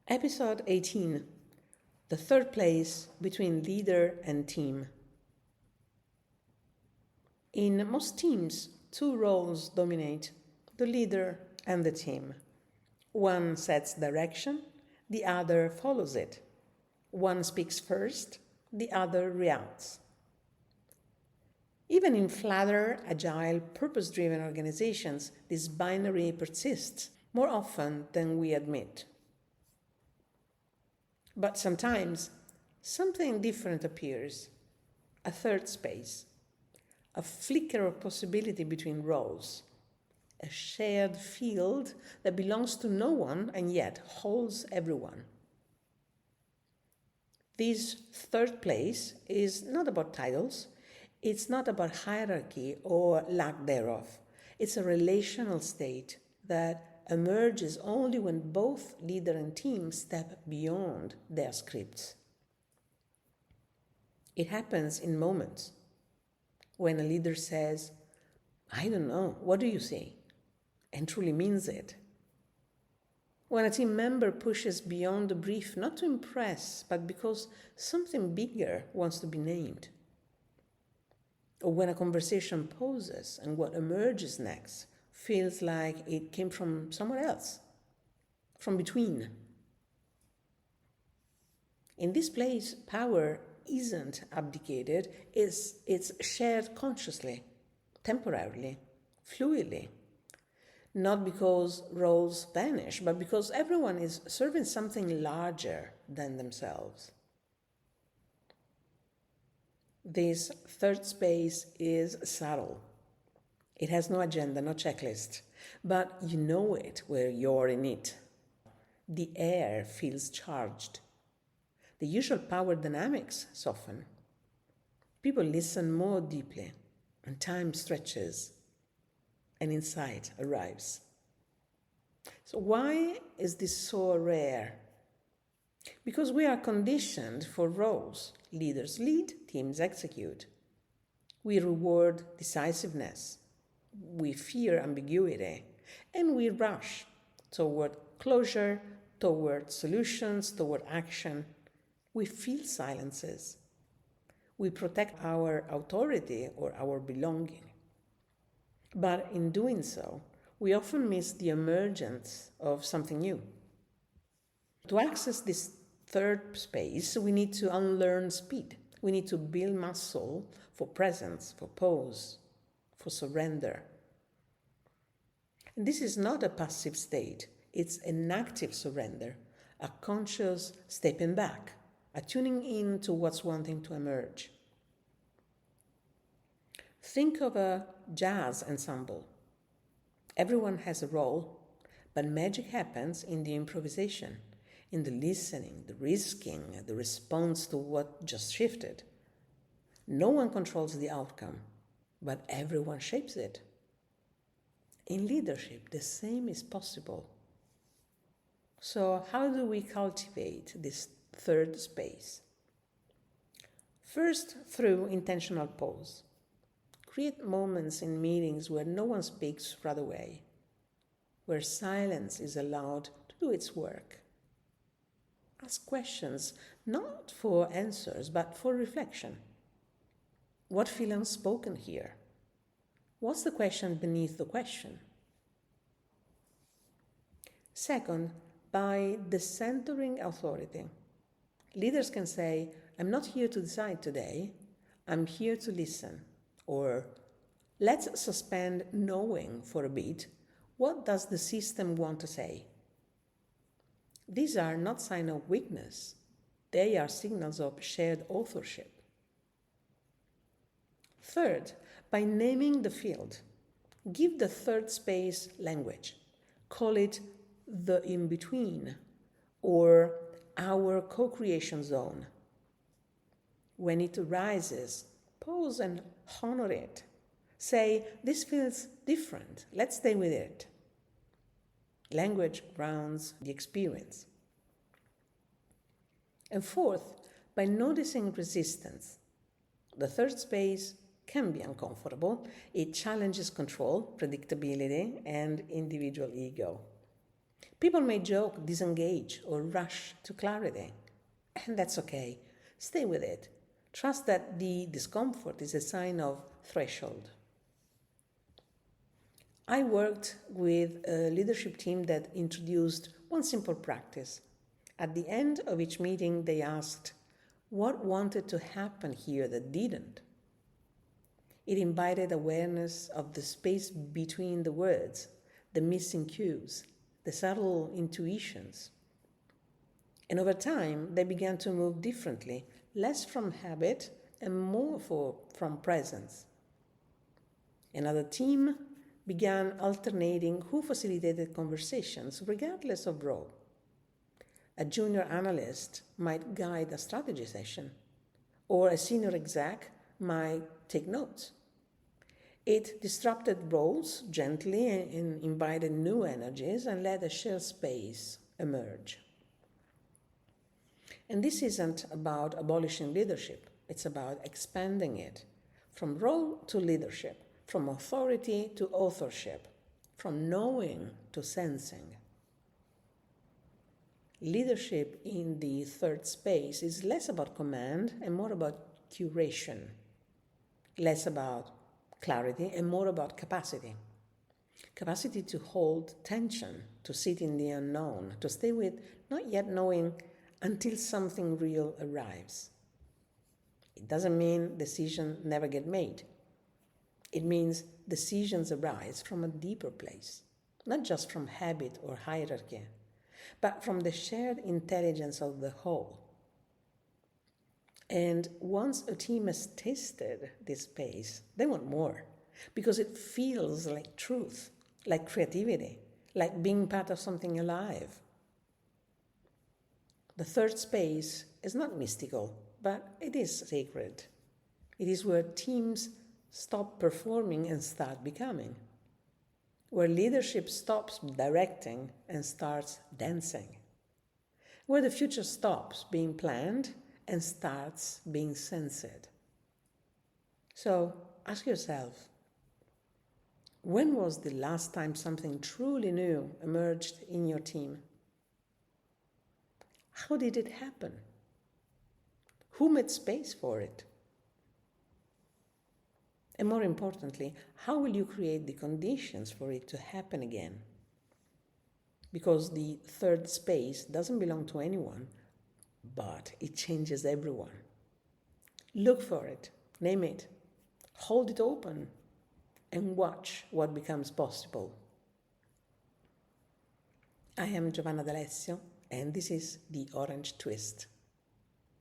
Episode 18. The third place between leader and team. In most teams, two roles dominate, the leader and the team. One sets direction, the other follows it. One speaks first, the other reacts. Even in flatter, agile, purpose-driven organizations, this binary persists more often than we admit. But sometimes, something different appears, a third space, a flicker of possibility between roles, a shared field that belongs to no one and yet holds everyone. This third place is not about titles, it's not about hierarchy or lack thereof. It's a relational state that emerges only when both leader and team step beyond their scripts. It happens in moments when a leader says, "I don't know, what do you say?" and truly means it. When a team member pushes beyond the brief, not to impress, but because something bigger wants to be named. Or when a conversation pauses and what emerges next feels like it came from somewhere else, from between. In this place, power isn't abdicated, it's shared consciously, temporarily, fluidly. Not because roles vanish, but because everyone is serving something larger than themselves. This third space is subtle. It has no agenda, no checklist, but you know it where you're in it. The air feels charged. The usual power dynamics soften. People listen more deeply, and time stretches, and insight arrives. So why is this so rare? Because we are conditioned for roles. Leaders lead, teams execute. We reward decisiveness. We fear ambiguity, and we rush toward closure, toward solutions, toward action. We feel silences. We protect our authority or our belonging. But in doing so, we often miss the emergence of something new. To access this third space, we need to unlearn speed. We need to build muscle for presence, for pause, for surrender. And this is not a passive state, it's an active surrender, a conscious stepping back, a tuning in to what's wanting to emerge. Think of a jazz ensemble. Everyone has a role, but magic happens in the improvisation, in the listening, the risking, the response to what just shifted. No one controls the outcome, but everyone shapes it. In leadership, the same is possible. So how do we cultivate this third space? First, through intentional pause. Create moments in meetings where no one speaks right away, where silence is allowed to do its work. Ask questions, not for answers, but for reflection. What feels unspoken here? What's the question beneath the question? Second, by decentering authority. Leaders can say, "I'm not here to decide today, I'm here to listen." Or, "Let's suspend knowing for a bit. What does the system want to say?" These are not signs of weakness. They are signals of shared authorship. Third, by naming the field. Give the third space language. Call it the in-between or our co-creation zone. When it arises, pause and honor it. Say, "This feels different. Let's stay with it." Language grounds the experience. And fourth, by noticing resistance. The third space can be uncomfortable. It challenges control, predictability, and individual ego. People may joke, disengage, or rush to clarity. And that's okay. Stay with it. Trust that the discomfort is a sign of threshold. I worked with a leadership team that introduced one simple practice. At the end of each meeting, they asked, what wanted to happen here that didn't? It invited awareness of the space between the words, the missing cues, the subtle intuitions. And over time, they began to move differently, less from habit and more from presence. Another team began alternating who facilitated conversations, regardless of role. A junior analyst might guide a strategy session, or a senior exec might take notes. It disrupted roles gently and invited new energies and let a shared space emerge. And this isn't about abolishing leadership, it's about expanding it from role to leadership, from authority to authorship, from knowing to sensing. Leadership in the third space is less about command and more about curation, less about clarity and more about capacity. Capacity to hold tension, to sit in the unknown, to stay with not yet knowing until something real arrives. It doesn't mean decisions never get made. It means decisions arise from a deeper place, not just from habit or hierarchy, but from the shared intelligence of the whole. And once a team has tasted this space, they want more, because it feels like truth, like creativity, like being part of something alive. The third space is not mystical, but it is sacred. It is where teams stop performing and start becoming, where leadership stops directing and starts dancing, where the future stops being planned and starts being sensed. So ask yourself, when was the last time something truly new emerged in your team? How did it happen? Who made space for it? And more importantly, how will you create the conditions for it to happen again? Because the third space doesn't belong to anyone, but it changes everyone. Look for it, name it, hold it open, and watch what becomes possible. I am Giovanna D'Alessio, and this is The Orange Twist.